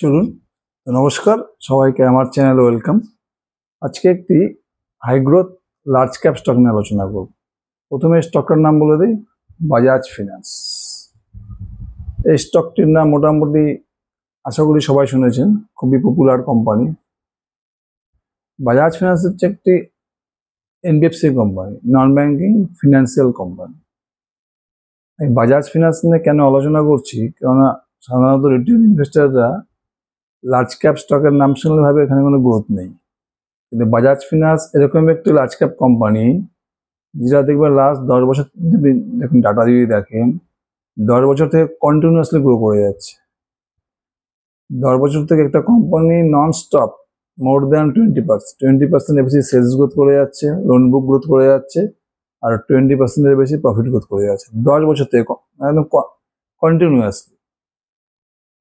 চলুন। নমস্কার সবাইকে, আমার চ্যানেলে ওয়েলকাম। আজকে একটি high growth large cap stock নিয়ে আলোচনা করব। প্রথমে স্টকটার নাম বলে দিই, বাজাজ ফিনান্স। এই স্টকটির নাম মোটামুটি আশা করি সবাই শুনেছেন, খুবই পপুলার কোম্পানি। বাজাজ ফিনান্স হচ্ছে একটি NBFC company, non banking financial company. এই বাজাজ ফিনান্স নিয়ে কেন আলোচনা করছি, কেননা সাধারণত রিটেল ইনভেস্টাররা লার্জ ক্যাপ স্টকের নাম শুনলে ভাবে এখানে কোনো গ্রোথ নেই, কিন্তু বাজাজ ফিনান্স এরকম একটি লার্জ ক্যাপ কোম্পানি যেটা দেখবেন লাস্ট 10 বছর দেখুন, ডাটা যদি দেখেন 10 বছর থেকে কন্টিনিউয়াসলি গ্রো করে যাচ্ছে। 10 বছর থেকে একটা company non stop more than 20% বেশি সেলস গ্রোথ করে যাচ্ছে, লোন বুক গ্রোথ করে যাচ্ছে, আর 20%-এর বেশি প্রফিট গ্রোথ করে যাচ্ছে 10 বছর থেকে, একদম কন্টিনিউয়াসলি।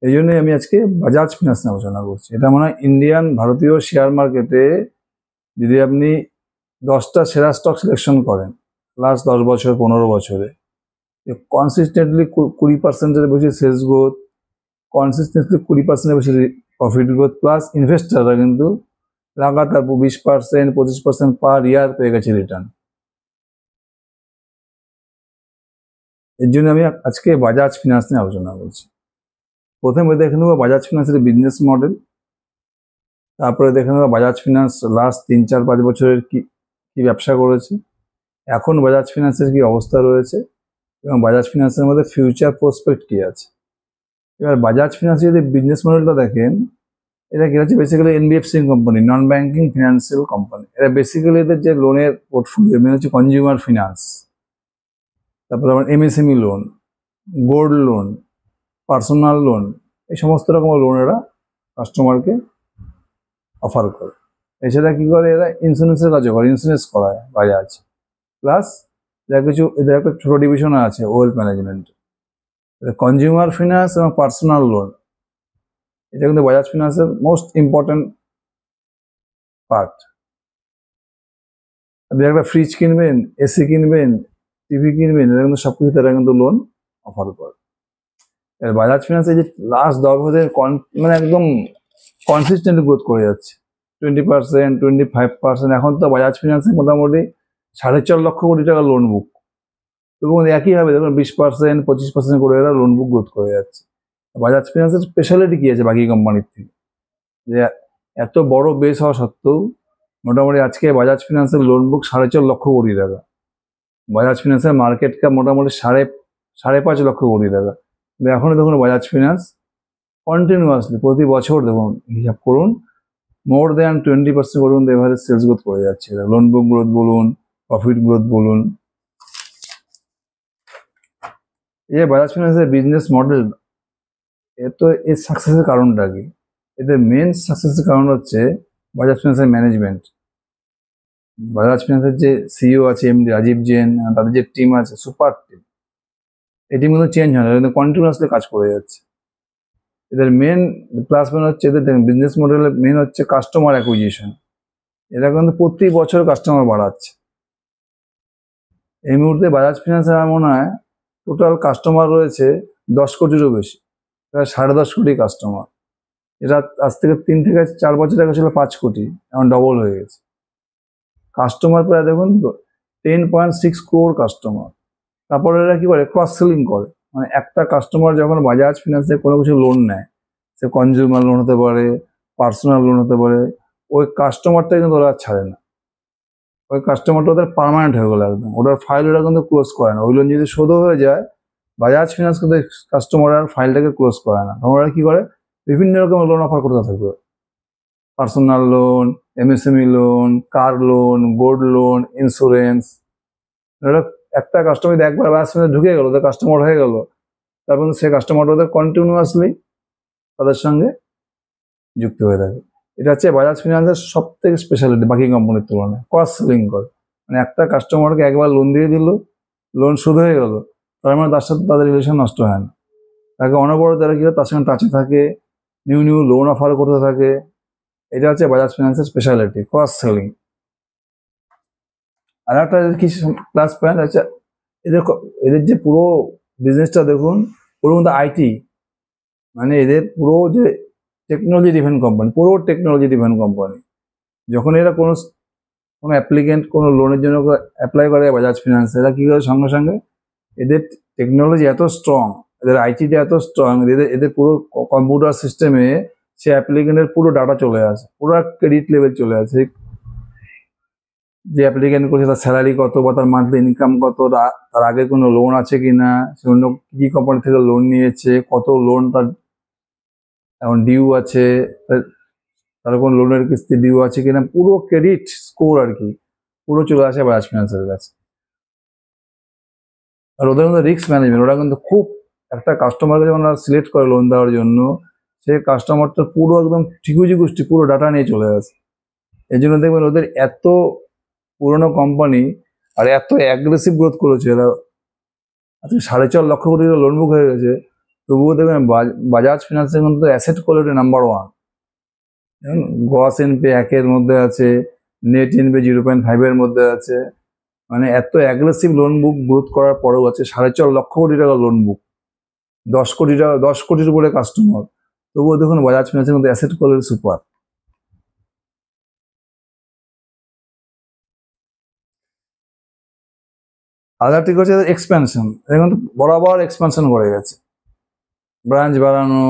এই জন্যই আমি আজকে বাজাজ ফিনান্স নিয়ে আলোচনা করছি। এটা মনে হয় ইন্ডিয়ান ভারতীয় শেয়ার মার্কেটে যদি আপনি 10টা সেরা স্টক সিলেকশন করেন লাস্ট 10 বছর 15 বছরে, কনসিস্টেন্টলি 20%-এর বেশি সেলস গ্রোথ, কনসিস্টেন্টলি 20%-এর বেশি প্রফিট গ্রোথ, প্লাস ইনভেস্টাররা কিন্তু লাগাতার 20% 25% পার ইয়ার পেয়ে গেছে রিটার্ন। এর জন্য আমি আজকে বাজাজ ফিনান্স নিয়ে আলোচনা করছি। প্রথমে দেখে নেবো বাজাজ ফিনান্সের বিজনেস মডেল, তারপরে দেখে নেবো বাজাজ ফিনান্স লাস্ট 3-4-5 বছরের কি ব্যবসা করেছে, এখন বাজাজ ফিনান্সের কি অবস্থা রয়েছে, এবং বাজাজ ফিনান্সের মধ্যে ফিউচার প্রসপেক্ট কি আছে। এবার বাজাজ ফিনান্স যদি বিজনেস মডেলটা দেখেন, এটা কি হচ্ছে, basically NBFC company, non banking financial company. এরা বেসিক্যালি এদের যে লোনের পোর্টফোলিও মেন হচ্ছে কনজিউমার ফিনান্স, তারপরে আবার MSME loan, gold loan, personal loan, এই সমস্ত রকমের লোন এরা কাস্টমারকে অফার করে। এছাড়া কি করে, এরা ইন্স্যুরেন্সের কাজও করে, ইন্স্যুরেন্স করায় বাজাজ। প্লাস এদের একটা ছোট ডিভিশন আছে ওয়েলথ ম্যানেজমেন্ট। কনজিউমার ফিনান্স এবং পার্সোনাল লোন, এটা কিন্তু বাজাজ ফিনান্সের মোস্ট ইম্পর্টেন্ট পার্ট। আপনি একটা ফ্রিজ কিনবেন, এসি কিনবেন, টিভি কিনবেন, এটা কিন্তু সবকিছু তারা কিন্তু লোন অফার করে। এর বাজাজ ফিনান্সে যে লাস্ট 10 বছরের মানে একদম কনসিস্টেন্টলি গ্রোথ করে যাচ্ছে, 20% 25%। এখন তো বাজাজ ফিনান্সে মোটামুটি 4.5 লক্ষ কোটি টাকা লোন বুক, এবং একইভাবে দেখুন 20% 25% করে এরা লোন বুক গ্রোথ করে যাচ্ছে। বাজাজ ফিনান্সের স্পেশালিটি কি আছে বাকি কোম্পানির থেকে, যে এত বড় বেস হওয়া সত্ত্বেও মোটামুটি আজকে বাজাজ ফিনান্সের লোন বুক 4.5 লক্ষ কোটি টাকা। বাজাজ ফিনান্সের মার্কেট ক্যাপ মোটামুটি 5.5 লক্ষ কোটি টাকা। এখনো দেখুন বাজাজ ফিনান্স কন্টিনিউয়াসলি প্রতি বছর দেখুন, হিসাব করুন, মোর দ্যান 20% পর্যন্ত এভারেজ সেলস গ্রোথ করে যাচ্ছে। লোন বুক গ্রোথ বলুন, প্রফিট গ্রোথ বলুন। এই বাজাজ ফিনান্সের বিজনেস মডেল, এর সাকসেসের কারণটা কি? এদের মেন সাকসেসের কারণ হচ্ছে বাজাজ ফিনান্সের ম্যানেজমেন্ট। বাজাজ ফিনান্সের যে সিইও আছে, এমডি রাজীব জেন, তাদের যে টিম আছে, সুপার টিম। এই টিম কিন্তু চেঞ্জ হয় না, কিন্তু কন্টিনিউয়াসলি কাজ করে যাচ্ছে। এদের মেন প্লাস পয়েন্ট হচ্ছে, এদের বিজনেস মডেলের মেন হচ্ছে কাস্টমার অ্যাকুইজিশন। এরা কিন্তু প্রতি বছর কাস্টমার বাড়াচ্ছে। এই মুহূর্তে বাজাজ ফিনান্সের আমার মনে হয় টোটাল কাস্টমার রয়েছে 10 কোটিরও বেশি, প্রায় 10.5 কোটি কাস্টমার। এরা আজ থেকে 3 থেকে 4 বছর আগে ছিল 5 কোটি, এখন ডবল হয়ে গেছে। কাস্টমার প্রায় দেখুন 10.6 crore কাস্টমার। তারপরে এরা কি করে, ক্রস সেলিং করে। মানে একটা কাস্টমার যখন বাজাজ ফিনান্সে কোনো কিছু লোন নেয়, সে কনজিউমার লোন হতে পারে, পার্সোনাল লোন হতে পারে, ওই কাস্টমারটা কিন্তু ওরা ছাড়ে না। ওই কাস্টমারটা ওদের পার্মানেন্ট হয়ে গেলো একদম, ওটার ফাইল ওরা কিন্তু ক্লোজ করে না। ওই লোন যদি শোধ হয়ে যায়, বাজাজ ফিনান্স কিন্তু কাস্টমার ফাইলটাকে ক্লোজ করে না। তখন ওরা কি করে, বিভিন্ন রকমের লোন অফার করতে থাকবে। Personal loan, MSME loan, car loan, gold loan, insurance. ওরা একটা কাস্টমার যদি একবার বাজাজ ফিনান্সে ঢুকে গেল, ওদের কাস্টমার হয়ে গেল, তারপর সেই কাস্টমারটা ওদের কন্টিনিউয়াসলি তাদের সঙ্গে যুক্ত হয়ে থাকে। এটা হচ্ছে বাজাজ ফিনান্সের সব থেকে স্পেশালিটি বাকি কোম্পানির তুলনায়, ক্রস সেলিং করে। মানে একটা কাস্টমারকে একবার লোন দিয়ে দিল, লোন শোধ হয়ে গেল, তার মানে তার সাথে তাদের রিলেশন নষ্ট হয় না। তাকে অনবরত তারা কি তার সঙ্গে টাচে থাকে, নিউ নিউ লোন অফার করতে থাকে। এটা হচ্ছে বাজাজ ফিনান্সের স্পেশালিটি, ক্রস সেলিং। আর একটা কিছু প্লাস পয়েন্ট আছে, এদের যে পুরো বিজনেসটা দেখুন, পুরো মধ্যে আইটি, মানে এদের পুরো যে টেকনোলজি ডিফেন্ড কোম্পানি, পুরো টেকনোলজি ডিফেন্ড কোম্পানি। যখন এরা কোনো অ্যাপ্লিকেন্ট কোনো লোনের জন্য অ্যাপ্লাই করে বাজাজ ফিনান্স, এরা কী করে সঙ্গে সঙ্গে এদের টেকনোলজি এত স্ট্রং, এদের আইটিটা এত স্ট্রং, এদের পুরো কম্পিউটার সিস্টেমে সে অ্যাপ্লিকেন্টের পুরো ডাটা চলে আসে, পুরো ক্রেডিট লেভেল চলে আসে। যে অ্যাপ্লিকেন্ট করছে তার স্যালারি কত বা তার মান্থলি ইনকাম কত, তার আগে কোনো লোন আছে কি না, সে অন্য কী কোম্পানি থেকে লোন নিয়েছে, কত লোন তার এখন ডিউ আছে, তার কোনো লোনের কিস্তি ডিউ আছে কিনা, পুরো ক্রেডিট স্কোর আর কি পুরো চলে আসে বাজাজ ফিনান্সের কাছে। আর ওদের মধ্যে রিস্ক ম্যানেজমেন্ট, ওরা কিন্তু খুব একটা কাস্টমারকে যখন ওরা সিলেক্ট করে লোন দেওয়ার জন্য, সেই কাস্টমারটা পুরো একদম ঠিকুজি গোষ্ঠী পুরো ডাটা নিয়ে চলে আসে। এই জন্য দেখবেন ওদের এত পুরোনো কোম্পানি আর এত অ্যাগ্রেসিভ গ্রোথ করেছে এরা, আজকে 4.5 লক্ষ কোটি লোন বুক হয়ে গেছে, তবুও দেখবেন বাজাজ ফিনান্সের কিন্তু asset quality number 1। Gross NP 1-এর মধ্যে আছে, নেট এনপি 0.5-এর মধ্যে আছে, মানে এত অ্যাগ্রেসিভ লোন বুক গ্রোথ করার পরেও আছে 4.5 লক্ষ কোটি টাকা লোন বুক, 10 কোটি টাকা, 10 কোটির উপরে কাস্টমার, তবুও দেখুন বাজাজ ফিনান্সের মধ্যে অ্যাসেট কোয়ালিটি সুপার। আদার ঠিক হচ্ছে এক্সপ্যানশন, এখন তো বরাবর এক্সপ্যানশন করে গেছে, ব্রাঞ্চ বাড়ানো,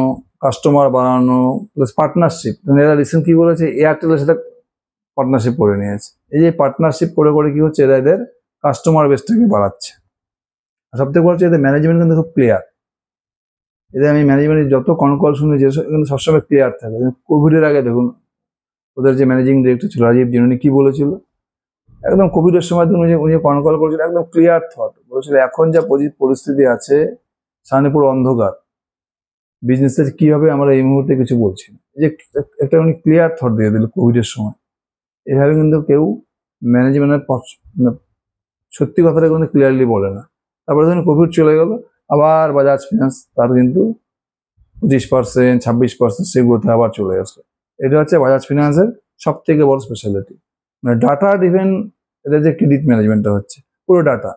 কাস্টমার বাড়ানো, প্লাস পার্টনারশিপ। এরা রিসেন্ট কি বলেছে, এয়ারটেলের সাথে পার্টনারশিপ করে নিয়েছে। এই যে পার্টনারশিপ করে করে কি হচ্ছে, এরা এদের কাস্টমার বেসটাকে বাড়াচ্ছে। আর সবথেকে বড় হচ্ছে এদের ম্যানেজমেন্ট কিন্তু খুব ক্লিয়ার। এদের আমি ম্যানেজমেন্টের যত কনকল শুনেছি কিন্তু সবসময় ক্লিয়ার থাকে। কোভিডের আগে দেখুন ওদের যে ম্যানেজিং ডিরেক্টর ছিল রাজীব জিন, উনি কি বলেছিল, একদম কোভিডের সময় উনি কনকল করেছিল, একদম ক্লিয়ার থট বলেছিল, এখন যা পরিস্থিতি আছে সামনে পুরো অন্ধকার, বিজনেসের কি হবে আমরা এই মুহূর্তে কিছু বলছি না। যে একটা উনি ক্লিয়ার থট দিয়ে দিল কোভিডের সময়। এভাবে কিন্তু কেউ ম্যানেজমেন্টের সত্যি কথাটা কিন্তু ক্লিয়ারলি বলে না। তারপরে যখন কোভিড চলে গেল, আবার বাজাজ ফিনান্স তার কিন্তু 25%, 26% সেগুলোতে আবার চলে আসলো। এটা হচ্ছে বাজাজ ফিনান্সের সব থেকে বড় স্পেশালিটি, মানে ডাটা ডিভেন এদের যে ক্রেডিট ম্যানেজমেন্টটা হচ্ছে, পুরো ডাটা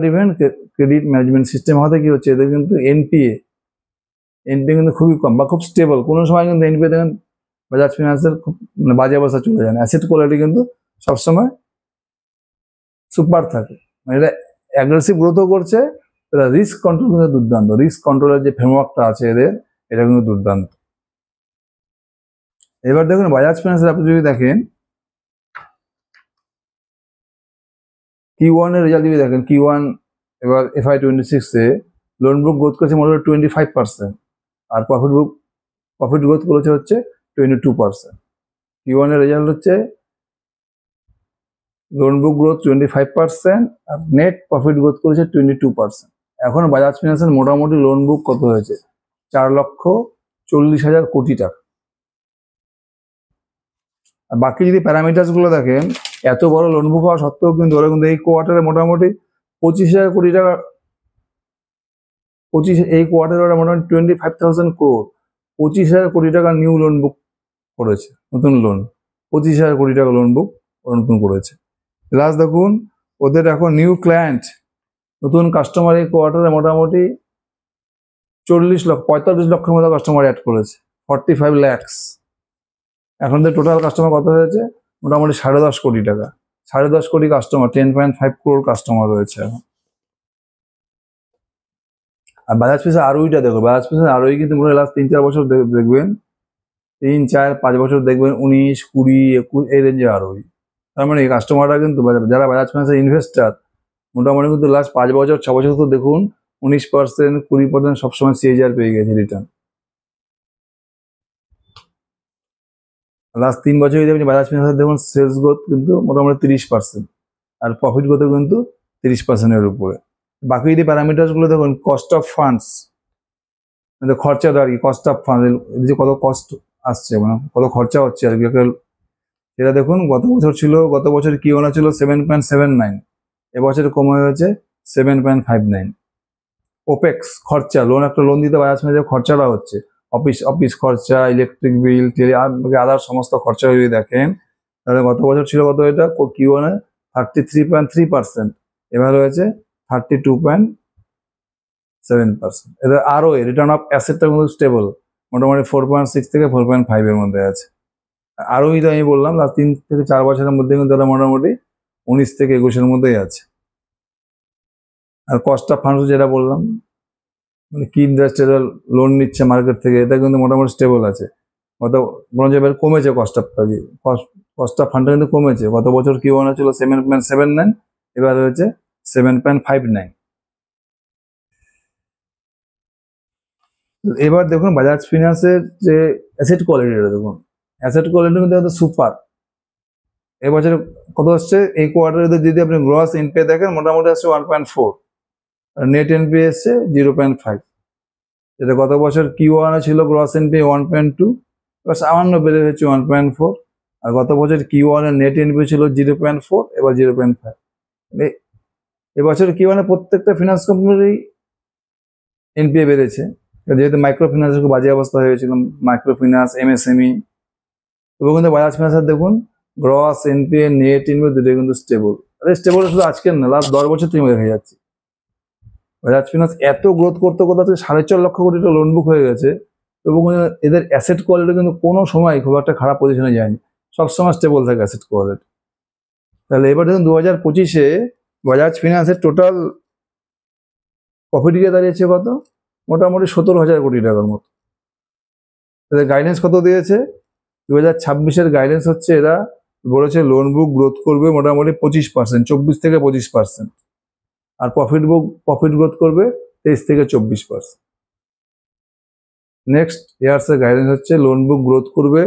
ডিভেন ক্রেডিট ম্যানেজমেন্ট সিস্টেম হতে কি হচ্ছে, এদের কিন্তু এনপিএ কিন্তু খুবই কম বা খুব স্টেবল। কোনো সময় কিন্তু এনপিএ দেখেন বাজাজ ফিনান্সের খুব মানে বাজে অবস্থা চলে যায় না, অ্যাসেট কোয়ালিটি কিন্তু সবসময় সুপার থাকে। মানে এটা অ্যাগ্রেসিভ গ্রোথও করছে, এটা রিস্ক কন্ট্রোল কিন্তু দুর্দান্ত, রিস্ক কন্ট্রোলের যে ফ্রেমওয়ার্কটা আছে এদের, এটা কিন্তু দুর্দান্ত। এবার দেখুন বাজাজ ফিনান্সের আপনি যদি দেখেন Q1 এর রেজাল্ট যদি দেখেন, Q1 এবার FY26-এ লোন বুক গ্রোথ করেছে মোটামুটি 25%, আর প্রফিট গ্রোথ করেছে হচ্ছে 22%। Q1 এর রেজাল্ট হচ্ছে লোন বুক গ্রোথ 25% আর নেট প্রফিট গ্রোথ করেছে 22%। এখন বাজাজ ফিনান্সের মোটামুটি লোন বুক কত হয়েছে, 4,40,000 কোটি টাকা। আর বাকি যদি প্যারামিটার্স গুলো দেখেন, এত বড় লোন বুক হওয়া সত্ত্বেও কিন্তু ওরা কিন্তু এই কোয়ার্টারে মোটামুটি 25,000 কোটি টাকা, এই কোয়ার্টারে ওরা মোটামুটি 25,000 crore, 25,000 কোটি টাকা নিউ লোন বুক করেছে, নতুন লোন 25,000 কোটি টাকা লোন বুক ওরা নতুন করেছে। প্লাস দেখুন ওদের এখন নিউ ক্লায়েন্ট, নতুন কাস্টমার এই কোয়ার্টারে মোটামুটি 45 লক্ষের মতো কাস্টমার অ্যাড করেছে, 45 lakhs। এখন তো টোটাল কাস্টমার কত হয়েছে, মোটামুটি 10.5 কোটি টাকা, 10.5 কোটি কাস্টমার, 10.5 crore কাস্টমার রয়েছে এখন। আর বাজাজ ফিনান্সের আরওইটা দেখো, বাজাজ ফিনান্সের আরওই কিন্তু মনে হয় লাস্ট 3-4 বছর দেখবেন, 3-4-5 বছর দেখবেন 19, 20, 21 এই রেঞ্জে আরওই। তার মানে এই কাস্টমাররা কিন্তু যারা বাজাজ ফিনান্সের ইনভেস্টার, মোটামুটি কিন্তু লাস্ট 5 বছর 6 বছর তো দেখুন 19%, 20% সবসময় CAGR পেয়ে গেছে রিটার্ন। লাস্ট 3 বছরই দেখবেন বাজাজ ফিনান্সের দেখুন সেলস গ্রোথ কিন্তু মোটামুটি 30%, আর প্রফিট গ্রোথও কিন্তু 30%-এর উপরে। বাকি যদি প্যারামিটার্সগুলো দেখুন, কস্ট অফ ফান্ডস, মানে খরচাটা আর কি, কস্ট অফ ফান্ড যে কত কস্ট আসছে, মানে কত খরচা হচ্ছে আর কি, এটা দেখুন গত বছর কি ওনা ছিল 7.79, এবছর কমে হয়েছে 7.59। ওপেক্স খরচা, একটা লোন দিতে বাজাজ ফিনান্সে খরচাটা হচ্ছে অফিস খরচা, ইলেকট্রিক বিল, আদার সমস্ত খরচা যদি দেখেন, তাহলে গত বছর ছিল কত, এটা Q1 33.3%, এবার হয়েছে 32.7%। এটা আরও রিটার্ন অফ অ্যাসেটটা কিন্তু স্টেবল, মোটামুটি 4.6 থেকে 4.5 এর মধ্যে আছে। আরোই তো আমি বললাম লাস্ট 3 থেকে 4 বছরের মধ্যে কিন্তু তারা মোটামুটি 19 থেকে 21 এর মধ্যেই আছে। আর কস্ট অফ ফান্ডস যেটা বললাম, মানে কি ইন্ডাস্ট্রিয়াল লোন নিচ্ছে মার্কেট থেকে, এটা কিন্তু মোটামুটি স্টেবল আছে। গত বরঞ্চ এবার কমেছে কস্ট অফ ফান্ডটা কিন্তু কমেছে। গত বছর কি মনে ছিল 7.79, এবার হয়েছে 7.59। এবার দেখুন বাজাজ ফিনান্সের যে অ্যাসেট কোয়ালিটিটা দেখুন, অ্যাসেট কোয়ালিটি কিন্তু সুপার। এবছর কত আসছে এই কোয়ার্টারে যদি আপনি গ্রস এনপিএ দেখেন মোটামুটি আসছে 1.4, আর নেট এনপিএ এসছে 0.5। যেটা গত বছর Q1 ছিল গ্রস এনপিএ 1.2, এবার সামান্য বেড়ে হচ্ছে 1.4। আর গত বছর Q1 এর নেট এনপিএ ছিল 0.4, এবার 0.5। এবছর Q1 এ প্রত্যেকটা ফিনান্স কোম্পানিরই এনপিএ বেড়েছে, যেহেতু মাইক্রো ফিনান্সের খুব বাজে অবস্থা হয়েছিল, মাইক্রো ফিনান্স, এমএসএমই। তবে কিন্তু বাজাজ ফিনান্সের দেখুন গ্রস এনপিএ, নেট এনপিএ দুটোই কিন্তু স্টেবল। আরে স্টেবল শুধু আজকের না, লাস্ট 10 বছর থেকে দেখে যাচ্ছে। বাজাজ ফিনান্স এত গ্রোথ করতে করতে 4.5 লক্ষ কোটি টাকা লোন বুক হয়ে গেছে, এবং এদের অ্যাসেট কোয়ালিটি কিন্তু কোনো সময় খুব একটা খারাপ পজিশনে যায়নি, সবসময় স্টেবল থাকে অ্যাসেট কোয়ালিটি। তাহলে এবার দেখুন 2025-এ বাজাজ ফিনান্সের টোটাল প্রফিট গিয়ে দাঁড়িয়েছে কত, মোটামুটি 17,000 কোটি টাকার মতো। এদের গাইডেন্স কত দিয়েছে, 2026-এর গাইডেন্স হচ্ছে এরা বলেছে লোন বুক গ্রোথ করবে মোটামুটি 25%, 24 থেকে 25%। আর প্রফিট গ্রোথ করবে 23 থেকে 24%। নেক্সট ইয়ার্সের গাইডেন্স হচ্ছে লোন বুক গ্রোথ করবে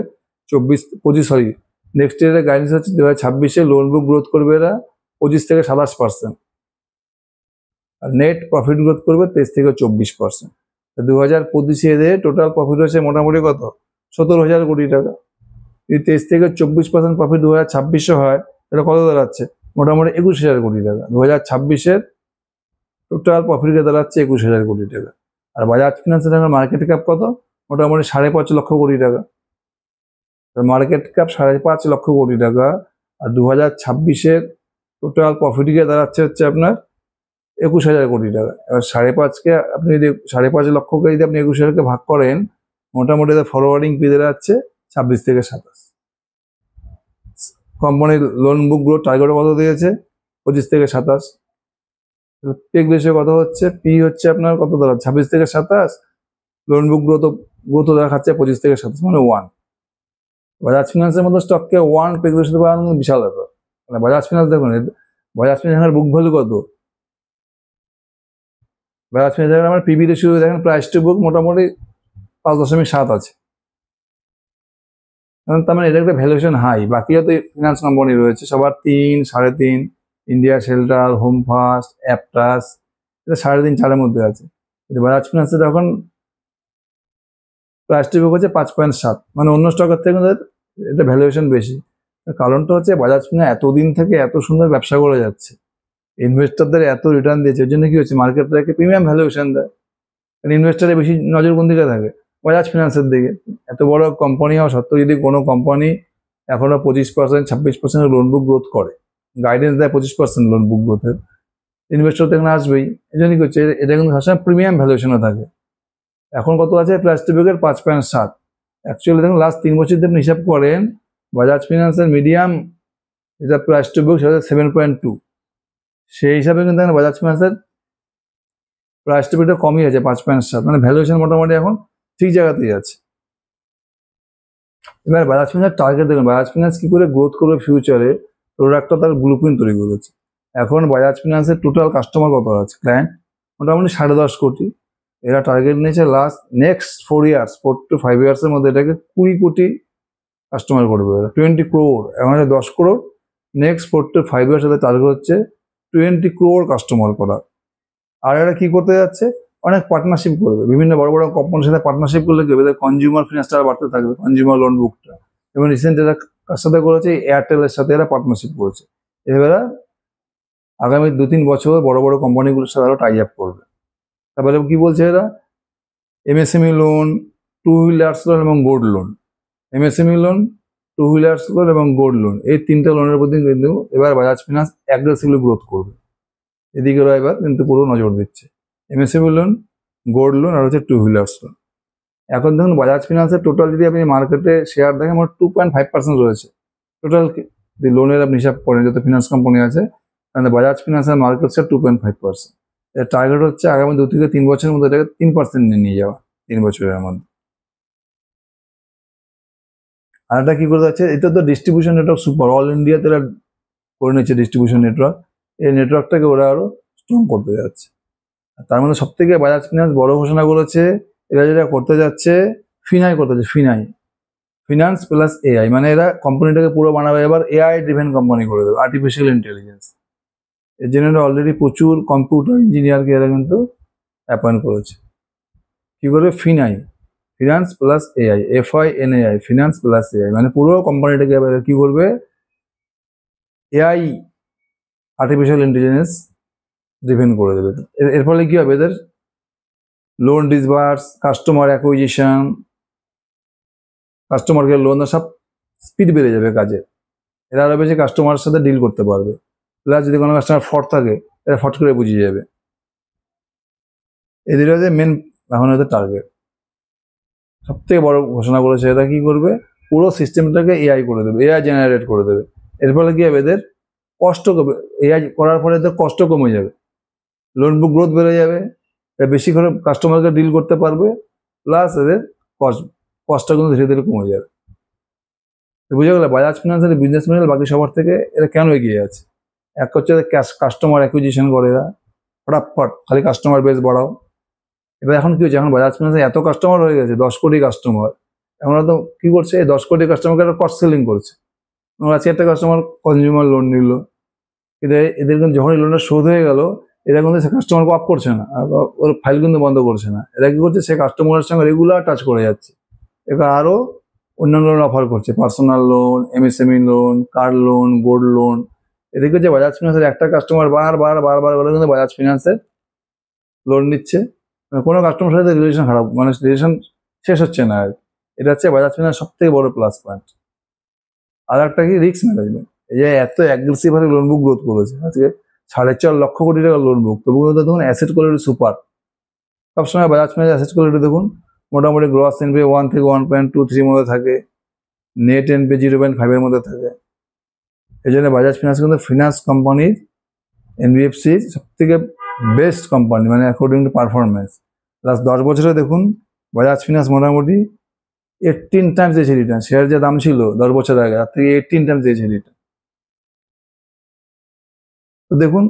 25, নেক্সট ইয়ারের গাইডেন্স হচ্ছে 2026-এ লোন বুক গ্রোথ করবে এরা 25 থেকে 27%। আর নেট প্রফিট গ্রোথ করবে 23 থেকে 24%। 2025-এ এদের টোটাল প্রফিট হচ্ছে মোটামুটি কত, 17,000 কোটি টাকা। যদি 23 থেকে 24% প্রফিট 2026-এ হয়, এটা কত দাঁড়াচ্ছে, মোটামুটি 21,000 কোটি টাকা। 2026-এর টোটাল প্রফিট দাঁড়াচ্ছে 21,000 কোটি টাকা। আর বাজাজ ফিনান্সের এখন মার্কেট ক্যাপ কত, মোটামুটি 5.5 লক্ষ কোটি টাকা। মার্কেট ক্যাপ 5.5 লক্ষ কোটি টাকা। আর 2026-এর টোটাল প্রফিট গিয়ে দাঁড়াচ্ছে হচ্ছে আপনার 21,000 কোটি টাকা। এবার 5.5কে আপনি যদি 5.5 লক্ষকে যদি আপনি 21,000-কে ভাগ করেন, মোটামুটি ফরওয়ার্ডিং পেয়ে যাচ্ছে 26 থেকে 27। কোম্পানির লোন বুক গ্রোথ টার্গেট কত দিয়েছে, 25 থেকে 27। পেক রেশিও কত হচ্ছে, পি হচ্ছে আপনার কত দাঁড়াচ্ছে, 26 থেকে 27। লোন বুক গ্রোথ দেখাচ্ছে 25 থেকে 27, মানে 1। বাজাজ ফিনান্সের মতো স্টককে 1 পেক রেশিও বাড়ানো বিশাল ব্যাপার। মানে বাজাজ ফিনান্স দেখুন, বাজাজ ফিনান্সের বুক ভ্যালু কত, বাজাজ ফিনান্সের আমার পিবি রেশিও দেখেন, প্রাইস টু বুক মোটামুটি 5.7 আছে। তার মানে এটা একটা ভ্যালুয়েশন হাই। বাকি যত ফিনান্স কোম্পানি রয়েছে সবার 3, 3.5, India shelter, home first, Aptus, এটা 3.5, 4-এর মধ্যে আছে। কিন্তু বাজাজ ফিনান্সে যখন প্রাইস টু বুক হচ্ছে 5.7, মানে অন্য স্টকের থেকে এটা ভ্যালুয়েশন বেশি। কারণটা হচ্ছে বাজাজ ফিনান্স এতদিন থেকে এত সুন্দর ব্যবসা করে যাচ্ছে, ইনভেস্টরদের এত রিটার্ন দিয়েছে, ওই জন্য কি হচ্ছে মার্কেটটাকে প্রিমিয়াম ভ্যালুয়েশন দেয়। ইনভেস্টারের বেশি নজর কোন দিকে থাকে, বাজাজ ফিনান্সের দিকে। এত বড় কোম্পানি হওয়া সত্ত্বেও যদি কোনো কোম্পানি এখনো 25%, 26% লোন বুক গ্রোথ করে, গাইডেন্স দেয় 25% লোন বুক গ্রোথের, ইনভেস্টর তো এখানে আসবেই। এই জন্য কি হচ্ছে, এটা কিন্তু সবসময় প্রিমিয়াম ভ্যালুয়েশনে থাকে। এখন কত আছে প্রাইস টু বুকের 5.7। অ্যাকচুয়ালি দেখুন লাস্ট 3 বছর যদি আপনি হিসাব করেন, বাজাজ ফিনান্সের মিডিয়াম যেটা প্রাইস টু বুক সেটা 7.2। সেই হিসাবে কিন্তু এখন বাজাজ ফিনান্সের প্রাইস টু বুকটা কমই আছে 5.7, মানে ভ্যালুয়েশন মোটামুটি এখন ঠিক জায়গাতেই আছে। এবার বাজাজ ফিনান্সের টার্গেট দেখুন, বাজাজ ফিনান্স কি করে গ্রোথ করবে ফিউচারে, প্রোডাক্টটা তার ব্লুপ্রিন্ট তৈরি করেছে। এখন বাজাজ ফিনান্সের টোটাল কাস্টমার কত আছে, ক্লায়েন্ট মোটামুটি 10.5 কোটি। এরা টার্গেট নিয়েছে নেক্সট 4 ইয়ার্স, 4 to 5 ইয়ার্সের মধ্যে এটাকে 20 কোটি কাস্টমার করবে। এরা 20 crore, এখন আছে 10 crore। নেক্সট 4 to 5 ইয়ার্স এদের টার্গেট হচ্ছে 20 crore কাস্টমার করা। আর এরা কি করতে যাচ্ছে, অনেক পার্টনারশিপ করবে, বিভিন্ন বড় বড় কোম্পানির সাথে পার্টনারশিপ করলে কি হবে, কনজিউমার ফিনান্সটা বাড়তে থাকবে, কনজিউমার লোন বুকটা। এবং রিসেন্ট এরা কার সাথে করেছে, এয়ারটেলের সাথে এরা পার্টনারশিপ করেছে। এরা আগামী 2-3 বছর বড় বড় কোম্পানিগুলোর সাথে আরো টাই আপ করবে। তারপরে কি বলছে এরা, এমএসএমই লোন, 2 হুইলার্স লোন এবং gold loan. MSME loan, 2 wheelers loan এবং গোল্ড লোন, এই 3টা লোনের প্রতি কিন্তু এবার বাজাজ ফিনান্স অ্যাগ্রেসিভলি গ্রোথ করবে। এদিকে ওরা এবার কিন্তু পুরো নজর দিচ্ছে, এমএসএমই লোন, গোল্ড লোন আর হচ্ছে 2 হুইলার্স লোন। এখন দেখুন বাজাজ ফিনান্সের টোটাল যদি আপনি মার্কেটে শেয়ার দেখেন, আমার 2.5% রয়েছে টোটাল। লোনের আপনি হিসাব করেন যত ফিনান্স কোম্পানি আছে, মানে বাজাজ ফিনান্সের মার্কেট শেয়ার 2.5%। এর টার্গেট হচ্ছে আগামী 2 থেকে 3 বছরের মধ্যে এটাকে 3% নিয়ে যাওয়া, 3 বছরের মধ্যে। আর এটা কি করে যাচ্ছে, এটা তো ডিস্ট্রিবিউশন নেটওয়ার্ক সুপার, অল ইন্ডিয়াতে এরা করে নিচ্ছে ডিস্ট্রিবিউশন নেটওয়ার্ক। এই নেটওয়ার্কটাকে ওরা আরো স্ট্রং করতে যাচ্ছে। তার মধ্যে সব থেকে বাজাজ ফিনান্স বড় ঘোষণা করেছে, এরা যেটা করতে যাচ্ছে ফিনাই করতে যাচ্ছে, ফিনান্স প্লাস এআই, মানে এরা কোম্পানিটাকে পুরো বানাবে এবার এআই ড্রিভেন কোম্পানি করে দেবে, আর্টিফিশিয়াল ইন্টেলিজেন্স। এর জন্য অলরেডি প্রচুর কম্পিউটার ইঞ্জিনিয়ারকে এরা কিন্তু অ্যাপয়েন্ট করেছে। কি করবে, finance plus AI, FINAI, finance plus AI, মানে পুরো কোম্পানিটাকে এবার কি করবে, এআই আর্টিফিশিয়াল ইন্টেলিজেন্স ড্রিভেন করে দেবে। এর ফলে কি হবে, এদের লোন ডিসবার্স, কাস্টমার অ্যাকুইজিশন, কাস্টমারকে লোন সব স্পিড বেড়ে যাবে কাজে। এরা আরো বেশি কাস্টমারের সাথে ডিল করতে পারবে। প্লাস যদি কোনো কাস্টমার ফট থাকে, এরা ফট করে বুঝিয়ে যাবে। এদের হচ্ছে মেন এখন হচ্ছে টার্গেট। সব থেকে বড় ঘোষণা করেছে, এরা কি করবে, পুরো সিস্টেমটাকে এআই করে দেবে, এআই জেনারেট করে দেবে। এর ফলে কি হবে, এদের কষ্ট কমে, এআই করার ফলে এদের কষ্ট কমে যাবে, লোন বুক গ্রোথ বেড়ে যাবে, এরা বেশি করে কাস্টমারকে ডিল করতে পারবে, প্লাস এদের কষ্টটা কিন্তু ধীরে ধীরে কমে যাবে। বুঝে গেলে বাজাজ ফিনান্সের বিজনেস মডেল বাকি সবার থেকে এরা কেন এগিয়ে আছে। এক হচ্ছে কাস্টমার অ্যাকুইজিশন করে এরা ফটাফট, খালি কাস্টমার বেস বাড়াও। এবার এখন কি হচ্ছে, এখন বাজাজ ফিনান্সে এত কাস্টমার হয়ে গেছে, 10 কোটি কাস্টমার। এখন তো কি করছে, এই 10 কোটি কাস্টমারকে একটা কস্ট সেলিং করছে। আজকে একটা কাস্টমার কনজিউমার লোন নিল, এদের কিন্তু যখন লোনটা শোধ হয়ে গেল, এরা কিন্তু সে কাস্টমারকে অফ করছে না, ওর ফাইল কিন্তু বন্ধ করছে না। এরা কি করছে, সে কাস্টমারের সঙ্গে রেগুলার টাচ করে যাচ্ছে। এবার আরও অন্যান্য লোন অফার করছে, personal loan, MSME loan, car loan, gold loan. এদিকে যে বাজাজ ফিনান্সের একটা কাস্টমার বারবার করে কিন্তু বাজাজ ফিনান্সের লোন নিচ্ছে, কোনো কাস্টমার সাথে রিলেশন খারাপ, মানে রিলেশন শেষ হচ্ছে না আর। এটা হচ্ছে বাজাজ ফিনান্স সব থেকে বড় প্লাস পয়েন্ট। আর একটা কি, রিস্ক ম্যানেজমেন্ট। এই যে এত অ্যাগ্রেসিভ ভাবে লোন বুক গ্রোথ করেছে, আজকে 4.5 লক্ষ কোটি টাকা লোন বুক, তবু দেখুন অ্যাসেট কোয়ালিটি সুপার। সবসময় বাজাজ ফিনান্স অ্যাসেট কোয়ালিটি দেখুন মোটামুটি গ্রস এনপিএ 1 থেকে 1.23 মধ্যে থাকে, নেট এনপিএ 0.5 মধ্যে থাকে। এই জন্য বাজাজ ফিনান্স কিন্তু ফিনান্স কোম্পানির NBFCর সব থেকে বেস্ট কোম্পানি, মানে অ্যাকর্ডিং টু পারফরমেন্স। লাস্ট 10 বছরে দেখুন বাজাজ ফিনান্স মোটামুটি 18 টাইমস দিয়েছে রিটার্ন। শেয়ার যে দাম ছিল 10 বছর আগে, তার থেকে 18 টাইমস দিয়েছে রিটার্ন। তো দেখুন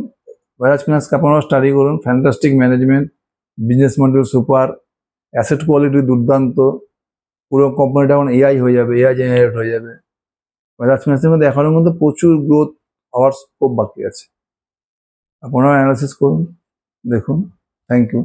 বাজাজ ফিনান্সকে আপনারা স্টাডি করুন, fantastic management, business model super, asset quality দুর্দান্ত, পুরো কোম্পানিটা এখন এআই হয়ে যাবে, এআই জেনারেট হয়ে যাবে। বাজাজ ফিনান্সের মধ্যে এখনো কিন্তু প্রচুর গ্রোথ হওয়ার স্কোপ বাকি আছে। আপনারা অ্যানালাইসিস করুন, দেখুন। Thank you.